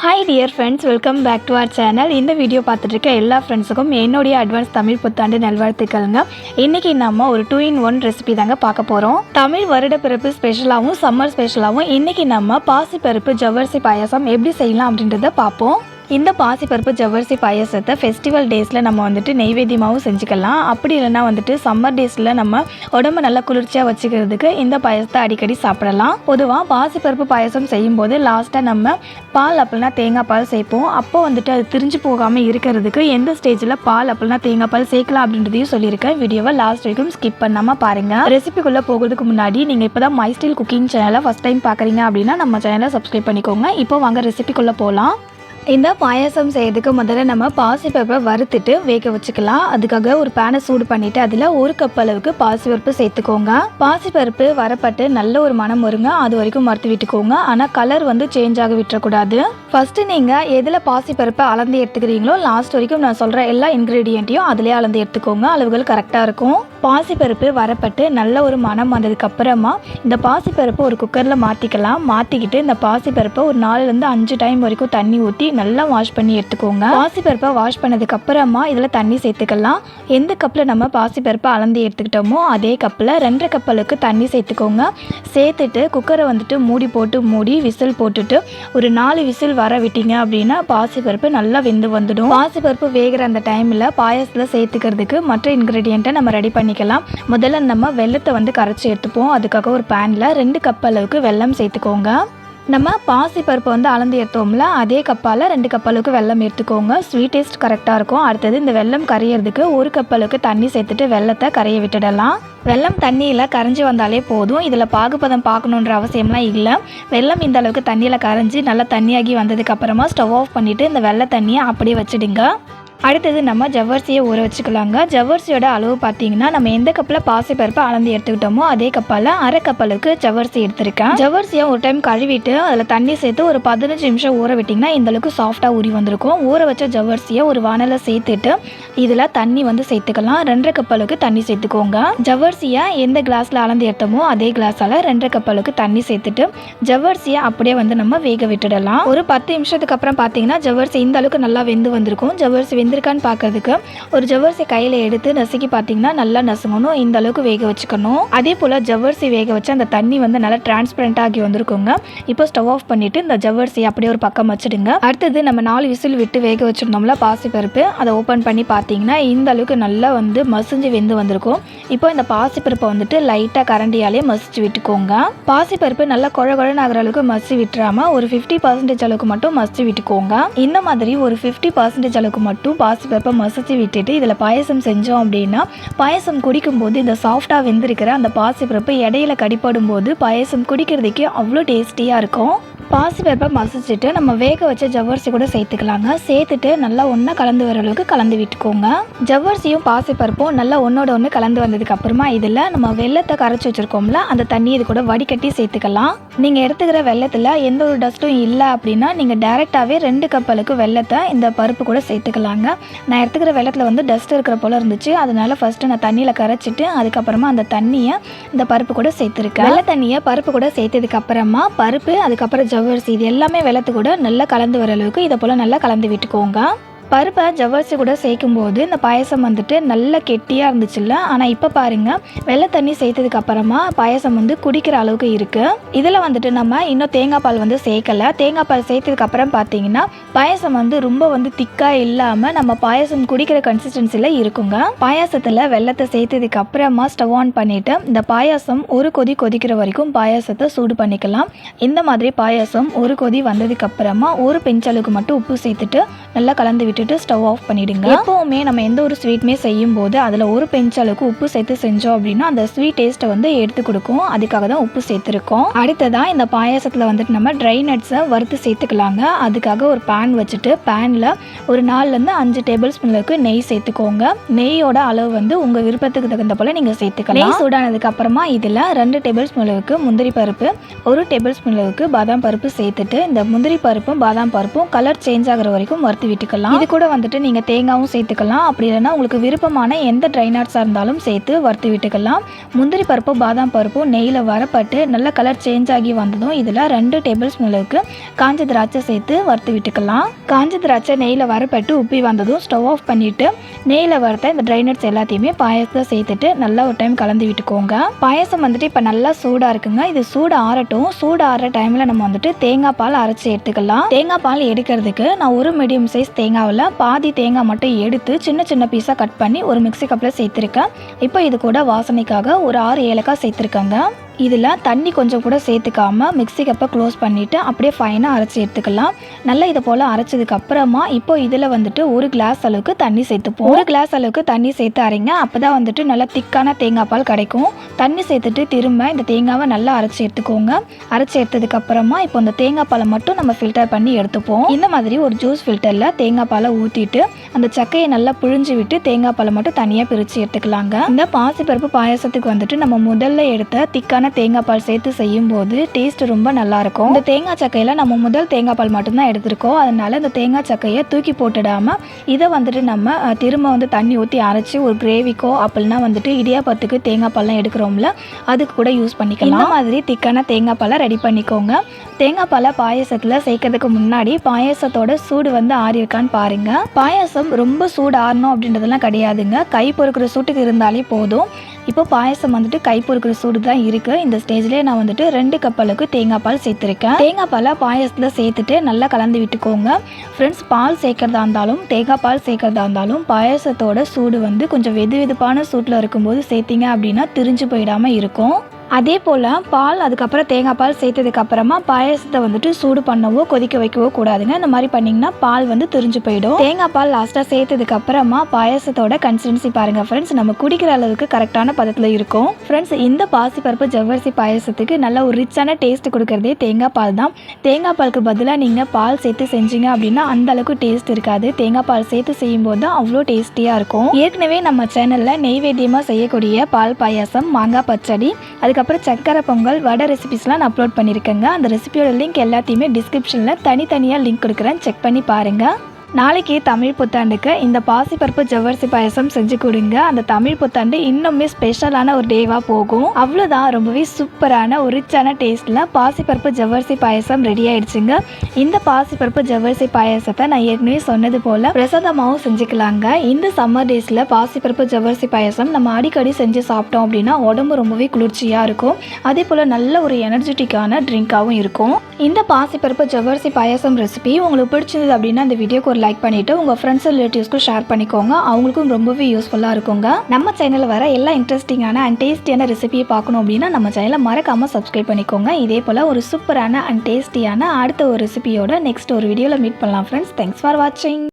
Hi dear friends, welcome back to our channel. இந்த video பார்த்துட்டு இருக்க எல்லா ஃப்ரெண்ட்ஸுக்கும் என்னுடைய அட்வான்ஸ் தமிழ் புத்தாண்டு நல்வாழ்த்துக்கள்ங்க. இன்னைக்கு நம்ம ஒரு 2-in-1 ரெசிபி தாங்க பார்க்க போறோம். தமிழ் வருட பிறப்பு ஸ்பெஷலாவும் சம்மர் ஸ்பெஷலாவும் இன்னைக்கு நம்ம பாசிப்பருப்பு ஜவ்வரிசி பாயாசம் எப்படி செய்யலாம் அப்படின்றத பார்ப்போம். இந்த பாசிப்பருப்பு ஜவ்வரிசி பாயாசத்தை ஃபெஸ்டிவல் டேஸில் நம்ம வந்துட்டு நெய்வேத்தியமாகவும் செஞ்சுக்கலாம். அப்படி இல்லைனா வந்துட்டு சம்மர் டேஸில் நம்ம உடம்பு நல்லா குளிர்ச்சியாக வச்சுக்கிறதுக்கு இந்த பாயாசத்தை அடிக்கடி சாப்பிடலாம். பொதுவாக பாசிப்பருப்பு பாயாசம் செய்யும்போது லாஸ்ட்டாக நம்ம பால் அப்படின்னா தேங்காய் பால் சேர்ப்போம். அப்போ வந்துட்டு அது திரிஞ்சு போகாமல் இருக்கிறதுக்கு எந்த ஸ்டேஜில் பால் அப்படின்னா தேங்காய் பால் சேர்க்கலாம் அப்படின்றதையும் சொல்லியிருக்கேன். வீடியோவை லாஸ்ட் வரைக்கும் ஸ்கிப் பண்ணாமல் பாருங்கள். ரெசிபிக்குள்ளே போகிறதுக்கு முன்னாடி நீங்கள் இப்போ தான் மை ஸ்டைல் குக்கிங் சேனலை ஃபஸ்ட் டைம் பார்க்குறீங்க அப்படின்னா நம்ம சேனலை சப்ஸ்கிரைப் பண்ணிக்கோங்க. இப்போ வாங்க ரெசிபிக்குள்ளே போகலாம். இந்த பாயாசம் செய்யறதுக்கு முதல்ல நம்ம பாசிப்பருப்பை வறுத்துட்டு வேக வச்சுக்கலாம். அதுக்காக ஒரு பேனை சூடு பண்ணிவிட்டு அதில் 1 கப் அளவுக்கு பாசிப்பருப்பு சேர்த்துக்கோங்க. பாசிப்பருப்பு வரப்பட்டு நல்ல ஒரு மனம் வருங்க, அது வரைக்கும் வறுத்து விட்டுக்கோங்க. ஆனால் கலர் வந்து சேஞ்ச் ஆக விட்டுறக்கூடாது. ஃபஸ்ட்டு நீங்கள் எதில் பாசிப்பருப்பை அளந்து எடுத்துக்கிறீங்களோ லாஸ்ட் வரைக்கும் நான் சொல்கிற எல்லா இன்க்ரீடியண்ட்டையும் அதிலே அளந்து எடுத்துக்கோங்க. அளவுகள் கரெக்டாக இருக்கும். பாசிப்பருப்பு வரப்பட்டு நல்ல ஒரு மனம் வந்ததுக்கப்புறமா இந்த பாசிப்பருப்பு ஒரு குக்கரில் மாற்றிக்கலாம். மாற்றிக்கிட்டு இந்த பாசிப்பருப்பை ஒரு 4-5 டைம் வரைக்கும் தண்ணி ஊற்றி நல்லா வாஷ் பண்ணி எடுத்துக்கோங்க. பாசிப்பருப்பை வாஷ் பண்ணதுக்கு அப்புறமா இதில் தண்ணி சேர்த்துக்கலாம். எந்த கப்பில் நம்ம பாசிப்பருப்பை அளந்து எடுத்துக்கிட்டோமோ அதே கப்பில் 2 கப் அளவுக்கு தண்ணி சேர்த்துக்கோங்க. சேர்த்துட்டு குக்கரை வந்துட்டு மூடி விசில் போட்டுட்டு ஒரு 4 விசில் வர விட்டீங்க அப்படின்னா பாசிப்பருப்பு நல்லா வெந்து வந்துடும். பாசிப்பருப்பு வேகிற அந்த டைமில் பாயாசத்தில் சேர்த்துக்கிறதுக்கு மற்ற இன்க்ரீடியண்ட்டை நம்ம ரெடி பண்ணிக்கலாம். முதல்ல நம்ம வெல்லத்தை வந்து கரைச்சி எடுத்துப்போம். அதுக்காக ஒரு பேனில் 2 கப் அளவுக்கு வெல்லம் சேர்த்துக்கோங்க. நம்ம பாசிப்பருப்பு வந்து அளந்து எடுத்தோம்ல அதே கப்பால் 2 கப் அளவுக்கு வெல்லம் எடுத்துக்கோங்க. ஸ்வீட் டேஸ்ட் கரெக்டாக இருக்கும். அடுத்தது இந்த வெல்லம் கரையிறதுக்கு 1 கப் அளவுக்கு தண்ணி சேர்த்துட்டு வெல்லத்தை கரைய விட்டுடலாம். வெல்லம் தண்ணியில் கரைஞ்சி வந்தாலே போதும். இதில் பாகுபதம் பார்க்கணுன்ற அவசியம்லாம் இல்லை. வெல்லம் இந்த அளவுக்கு தண்ணியில் கரைஞ்சி நல்லா தண்ணியாகி வந்ததுக்கப்புறமா ஸ்டவ் ஆஃப் பண்ணிவிட்டு இந்த வெள்ளை தண்ணியை அப்படியே வச்சுடுங்க. அடுத்தது நம்ம ஜவ்வரிசியை ஊற வச்சுக்கலாங்க. ஜவ்வரிசியோட அளவு பார்த்தீங்கன்னா நம்ம எந்த கப்பில் பாசிப்பருப்பை அளந்து எடுத்துக்கிட்டோமோ அதே கப்பால் 1/2 கப் அளவுக்கு ஜவ்வரிசி எடுத்துருக்கேன். ஜவ்வரிசியை ஒரு டைம் கழுவிட்டு அதில் தண்ணி சேர்த்து ஒரு 15 நிமிஷம் ஊற விட்டிங்கன்னா இந்த அளவுக்கு சாஃப்டாக ஊறி வந்திருக்கும். ஊற வச்ச ஜவ்வரிசியை ஒரு வானலில் சேர்த்துட்டு இதில் தண்ணி வந்து சேர்த்துக்கலாம். 2 கப் அளவுக்கு தண்ணி சேர்த்துக்கோங்க. ஜவ்வரிசியை எந்த கிளாஸில் அளந்து எடுத்தோமோ அதே கிளாஸால் 2 கப் அளவுக்கு தண்ணி சேர்த்துட்டு ஜவ்வரிசியை அப்படியே வந்து நம்ம வேக விட்டுடலாம். ஒரு 10 நிமிஷத்துக்கு அப்புறம் பார்த்தீங்கன்னா ஜவ்வரிசி இந்த அளவுக்கு நல்லா வெந்து வந்திருக்கும். ஜவ்வரிசி வெந்திருக்கான்னு பார்க்கறதுக்கு ஒரு ஜவ்வரிசி கையில் எடுத்து நசுக்கி பார்த்தீங்கன்னா நல்லா நசுங்கணும். இந்த அளவுக்கு வேக வச்சுக்கணும். அதே போல் ஜவ்வரிசி வேக வச்சு அந்த தண்ணி வந்து நல்லா டிரான்ஸ்பரண்ட் ஆகி வந்திருக்குங்க. இப்போ ஸ்டவ் ஆஃப் பண்ணிட்டு இந்த ஜவ்வரிசி அப்படியே ஒரு பக்கம் வச்சுடுங்க. அடுத்தது நம்ம 4 விசில் விட்டு வேக வச்சிருந்தோம்ல பாசிப்பருப்பு, அதை ஓப்பன் பண்ணி பார்த்தீங்கன்னா இந்த அளவுக்கு நல்லா வந்து மசிஞ்சு வெந்து வந்திருக்கும். இப்போ இந்த பாசிப்பருப்பை வந்துட்டு லைட்டாக கரண்டியாலே மசிச்சு விட்டுக்கோங்க. பாசிப்பருப்பு நல்லா குழகுழன்னு ஆகிற அளவுக்கு மசிச்சு விட்டுறாம ஒரு 50% அளவுக்கு மட்டும் மசிச்சு விட்டுக்கோங்க. இந்த மாதிரி ஒரு 50% அளவுக்கு மட்டும் பாசிப்பருப்பை மசிச்சு விட்டுட்டு இதில் பாயசம் செஞ்சோம் அப்படின்னா பாயசம் குடிக்கும்போது இந்த சாஃப்டாக வெந்திருக்கிற அந்த பாசிப்பருப்பு இடையில கடிப்படும் போது பாயசம் குடிக்கிறதுக்கு அவ்வளோ டேஸ்டியாக இருக்கும். பாசிப்பருப்பை மசிச்சுட்டு நம்ம வேக வச்ச ஜவ்வரிசி கூட சேர்த்துக்கலாங்க. சேர்த்துட்டு நல்லா ஒன்றா கலந்து வர அளவுக்கு கலந்து விட்டுக்கோங்க. ஜவ்வரிசியும் பாசிப்பருப்பும் நல்லா ஒன்றோட ஒன்று கலந்து வந்ததுக்கு அப்புறமா இதில் நம்ம வெல்லத்தை கரைச்சி வச்சுருக்கோம்ல அந்த தண்ணி இது கூட வடிகட்டி சேர்த்துக்கலாம். நீங்கள் எடுத்துக்கிற வெல்லத்தில் எந்த ஒரு டஸ்ட்டும் இல்லை அப்படின்னா நீங்கள் டேரெக்டாகவே 2 கப் அளவுக்கு வெல்லத்தை இந்த பருப்பு கூட சேர்த்துக்கலாங்க. நான் எடுத்துக்கிற வெல்லத்தில் வந்து டஸ்ட் இருக்கிற போல இருந்துச்சு. அதனால ஃபஸ்ட்டு நான் தண்ணியில் கரைச்சிட்டு அதுக்கப்புறமா அந்த தண்ணியை இந்த பருப்பு கூட சேர்த்துருக்கேன். வெள்ளை தண்ணியை பருப்பு கூட சேர்த்ததுக்கு அப்புறமா பருப்பு அதுக்கப்புறம் ஜவ்வரிசி இது எல்லாமே வெல்லத்து கூட நல்லா கலந்து வர அளவுக்கு இதை போல் நல்லா கலந்து விட்டுக்கோங்க. பருப்பை ஜவ்வரிசி கூட சேர்க்கும் போது இந்த பாயசம் வந்துட்டு நல்ல கெட்டியாக இருந்துச்சுல்ல. ஆனால் இப்போ பாருங்கள் வெள்ளை தண்ணி சேர்த்ததுக்கு அப்புறமா பாயசம் வந்து குடிக்கிற அளவுக்கு இருக்குது. இதில் வந்துட்டு நம்ம இன்னும் தேங்காய் பால் வந்து சேர்க்கலை. தேங்காய் பால் சேர்த்ததுக்கு அப்புறம் பார்த்தீங்கன்னா பாயசம் வந்து ரொம்ப வந்து திக்காக இல்லாமல் நம்ம பாயசம் குடிக்கிற கன்சிஸ்டன்சியில் இருக்குங்க. பாயாசத்தில் வெள்ளத்தை சேர்த்ததுக்கு அப்புறமா ஸ்டவ் ஆன் பண்ணிவிட்டு இந்த பாயாசம் ஒரு கொதி கொதிக்கிற வரைக்கும் பாயாசத்தை சூடு பண்ணிக்கலாம். இந்த மாதிரி பாயாசம் ஒரு கொதி வந்ததுக்கு அப்புறமா ஒரு பெஞ்சளவுக்கு மட்டும் உப்பு சேர்த்துட்டு நல்லா கலந்து விட்டுட்டு ஸ்டவ் ஆஃப் பண்ணிடுங்க. எப்பவுமே நம்ம எந்த ஒரு ஸ்வீட்மே செய்யும் போது அதில் ஒரு பெஞ்ச் அளவுக்கு உப்பு சேர்த்து செஞ்சோம் அப்படின்னா அந்த ஸ்வீட் டேஸ்ட்டை வந்து எடுத்து கொடுக்கும். அதுக்காக தான் உப்பு சேர்த்துருக்கோம். அடுத்ததான் இந்த பாயாசத்தில் வந்துட்டு நம்ம ட்ரை நட்ஸை வறுத்து சேர்த்துக்கலாங்க. அதுக்காக ஒரு பேன் வச்சுட்டு பேனில் ஒரு 4-5 டேபிள் ஸ்பூன் அளவுக்கு நெய் சேர்த்துக்கோங்க. நெய்யோட அளவு வந்து உங்கள் விருப்பத்துக்கு தகுந்த போல் நீங்கள் சேர்த்துக்கலாம். நெய் சூடானதுக்கு அப்புறமா இதில் 2 டேபிள் ஸ்பூன் அளவுக்கு முந்திரி பருப்பு, 1 டேபிள் ஸ்பூன் அளவுக்கு பாதாம் பருப்பு சேர்த்துட்டு இந்த முந்திரி பருப்பும் பாதாம் பருப்பும் கலர் சேஞ்ச் ஆகிற வரைக்கும் வறுத்து விட்டுக்கலாம். இது கூட வந்துட்டு நீங்கள் தேங்காயும் சேர்த்துக்கலாம். அப்படி இல்லைன்னா உங்களுக்கு விருப்பமான எந்த ட்ரை நட்ஸாக இருந்தாலும் சேர்த்து வறுத்து விட்டுக்கலாம். முந்திரி பருப்பு பாதாம் பருப்பு நெய்யில் வரப்பட்டு நல்ல கலர் சேஞ்ச் ஆகி வந்ததும் இதில் 2 டேபிள் ஸ்பூன் அளவுக்கு காஞ்ச திராட்சை சேர்த்து வறுத்து விட்டுக்கலாம். காஞ்ச திராட்சை நெய்யில் வரப்பட்டு உப்பி வந்ததும் ஸ்டவ் ஆஃப் பண்ணிவிட்டு நெய்யில் வறுத்த இந்த ட்ரை நட்ஸ் எல்லாத்தையுமே பாயசத்தை சேர்த்துட்டு நல்லா ஒரு டைம் கலந்து விட்டுக்கோங்க. பாயசம் வந்துட்டு இப்போ நல்லா சூடாக இருக்குங்க. இது சூடு ஆறட்டும். சூடு ஆறுற டைமில் நம்ம வந்துட்டு தேங்காய் பால் அரைச்சி எடுத்துக்கலாம். தேங்காய் பால் எடுக்கிறதுக்கு நான் ஒரு மீடியம் சைஸ் தேங்காவில் பாதி தேங்காய் மட்டும் எடுத்து சின்ன சின்ன பீஸாக கட் பண்ணி ஒரு மிக்ஸி கப்பில் சேர்த்துருக்கேன். இப்போ இது கூட வாசனைக்காக ஒரு 6 ஏலக்காய் சேர்த்துருக்கேங்க. இதில் தண்ணி கொஞ்சம் கூட சேர்த்துக்காமல் மிக்ஸி கப்பை க்ளோஸ் பண்ணிவிட்டு அப்படியே ஃபைனாக அரைச்சி எடுத்துக்கலாம். நல்லா இதை போல் அரைச்சதுக்கு அப்புறமா இப்போ இதில் வந்துட்டு 1 கிளாஸ் அளவுக்கு தண்ணி சேர்த்துப்போம். 1 கிளாஸ் அளவுக்கு தண்ணி சேர்த்து அரைங்க. அப்போ தான் வந்துட்டு நல்லா திக்கான தேங்காய் பால் கிடைக்கும். தண்ணி சேர்த்துட்டு திரும்ப இந்த தேங்காவை நல்லா அரைச்சி எடுத்துக்கோங்க. அரைச்சி எடுத்ததுக்கப்புறமா இப்போ இந்த தேங்காய் பாலை மட்டும் நம்ம ஃபில்டர் பண்ணி எடுத்துப்போம். இந்த மாதிரி ஒரு ஜூஸ் ஃபில்டரில் தேங்காய் பாலை ஊற்றிட்டு அந்த சக்கையை நல்லா புழிஞ்சு விட்டு தேங்காய் பாலை மட்டும் தனியாக பிரித்து எடுத்துக்கலாங்க. இந்த பாசிப்பருப்பு பாயாசத்துக்கு வந்துட்டு நம்ம முதல்ல எடுத்த திக்கான தேங்காய் பால் சேர்த்து செய்யும் போது டேஸ்ட் ரொம்ப நல்லா இருக்கும். இந்த தேங்காய் சக்கையில நம்ம முதல் தேங்காய் பால் மட்டும்தான் எடுத்திருக்கோம். அதனால இந்த தேங்காய் சக்கையை தூக்கி போட்டுடாம இதை வந்துட்டு நம்ம திரும்ப வந்து தண்ணி ஊற்றி அரைச்சி ஒரு கிரேவிக்கோ அப்படின்னா வந்துட்டு இடியாப்பத்துக்கு தேங்காய் பால்லாம் எடுக்கிறோம்ல அதுக்கு கூட யூஸ் பண்ணிக்கலாம். இந்த மாதிரி திக்கான தேங்காய் பாலை ரெடி பண்ணிக்கோங்க. தேங்காய் பாலை பாயசத்தில் சேர்க்கறதுக்கு முன்னாடி பாயசத்தோட சூடு வந்து ஆறி இருக்கான்னு பாருங்க. பாயசம் ரொம்ப சூடு ஆறணும் அப்படின்றதெல்லாம் கிடையாதுங்க. கை பொறுக்கிற சூட்டுக்கு இருந்தாலே போதும். இப்போ பாயசம் வந்துட்டு கை பொறுக்கிற சூடு தான் இருக்குது. இந்த ஸ்டேஜ்லேயே நான் வந்துட்டு 2 கப் அளவுக்கு தேங்காய் பால் சேர்த்துருக்கேன். தேங்காய் பாலை பாயசத்தில் சேர்த்துட்டு நல்லா கலந்து விட்டுக்கோங்க. ஃப்ரெண்ட்ஸ், பால் சேர்க்கறதா இருந்தாலும் தேங்காய் பால் சேர்க்கறதா இருந்தாலும் பாயசத்தோட சூடு வந்து கொஞ்சம் வெதுவெதுப்பான சூட்டில் இருக்கும்போது சேர்த்திங்க அப்படின்னா திரிஞ்சு போயிடாமல் இருக்கும். அதே போல் பால் அதுக்கப்புறம் தேங்காய் பால் சேர்த்ததுக்கப்புறமா பாயசத்தை வந்துட்டு சூடு பண்ணவோ கொதிக்க வைக்கவோ கூடாதுங்க. இந்த மாதிரி பண்ணிங்கன்னா பால் வந்து திரிஞ்சு போயிடும். தேங்காய் பால் லாஸ்ட்டாக சேர்த்ததுக்கப்புறமா பாயசத்தோட கன்சிஸ்டன்சி பாருங்கள் ஃப்ரெண்ட்ஸ். நம்ம குடிக்கிற அளவுக்கு கரெக்டான பதத்தில் இருக்கும். ஃப்ரெண்ட்ஸ், இந்த பாசிப்பருப்பு ஜவ்வரிசி பாயசத்துக்கு நல்ல ஒரு ரிச்சான டேஸ்ட் கொடுக்கறதே தேங்காய் பால் தான். தேங்காய் பாலுக்கு பதிலாக நீங்கள் பால் சேர்த்து செஞ்சீங்க அப்படின்னா அந்த அளவுக்கு டேஸ்ட் இருக்காது. தேங்காய் பால் சேர்த்து செய்யும்போது தான் அவ்வளோ டேஸ்டியாக இருக்கும். ஏற்கனவே நம்ம சேனலில் நெய்வேத்தியமாக செய்யக்கூடிய பால் பாயாசம், மாங்காய் பச்சடி, அதுக்கப்புறம் சக்கரை பொங்கல், வடை ரெசிபிஸ்லாம் நான் அப்லோட் பண்ணியிருக்கேங்க. அந்த ரெசிபியோட லிங்க் எல்லாத்தையுமே டிஸ்கிரிப்ஷனில் தனித்தனியாக லிங்க் கொடுக்குறேன். செக் பண்ணி பாருங்கள். நாளைக்கு தமிழ் புத்தாண்டுக்கு இந்த பாசிப்பருப்பு ஜவ்வரிசி பாயசம் செஞ்சு கொடுங்க. அந்த தமிழ் புத்தாண்டு இன்னுமே ஸ்பெஷலான ஒரு டேவாக போகும். அவ்வளோதான், ரொம்பவே சூப்பரான ஒரு ரிச்சான டேஸ்ட்டில் பாசிப்பருப்பு ஜவ்வரிசி பாயசம் ரெடி ஆயிடுச்சுங்க. இந்த பாசிப்பருப்பு ஜவ்வரிசி பாயசத்தை நான் ஏற்கனவே சொன்னது போல் பிரசாதமாகவும் செஞ்சுக்கலாங்க. இந்த சம்மர் டேஸில் பாசிப்பருப்பு ஜவ்வரிசி பாயசம் நம்ம அடிக்கடி செஞ்சு சாப்பிட்டோம் அப்படின்னா உடம்பு ரொம்பவே குளிர்ச்சியாக இருக்கும். அதே போல் நல்ல ஒரு எனர்ஜெட்டிக்கான ட்ரிங்காகவும் இருக்கும். இந்த பாசிப்பருப்பு ஜவ்வரிசி பாயசம் ரெசிபி உங்களுக்கு பிடிச்சிருந்தது அப்படின்னா இந்த வீடியோக்கு ஒரு லைக் பண்ணிவிட்டு உங்கள் ஃப்ரெண்ட்ஸ் ரிலேட்டிவ்ஸ்க்கும் ஷேர் பண்ணிக்கோங்க. அவங்களுக்கும் ரொம்பவே யூஸ்ஃபுல்லாக இருக்குங்க. நம்ம சேனலில் வர எல்லா இன்ட்ரெஸ்டிங்கான அண்ட் டேஸ்டியான ரெசிபியை பார்க்கணும் அப்படின்னா நம்ம சேனலை மறக்காமல் சப்ஸ்கிரைப் பண்ணிக்கோங்க. இதே போல் ஒரு சூப்பரான அண்ட் டேஸ்டியான அடுத்த ஒரு ரெசிபியோட நெக்ஸ்ட் ஒரு வீடியோவில் மீட் பண்ணலாம் ஃப்ரெண்ட்ஸ். தேங்க்ஸ் ஃபார் வாட்சிங்.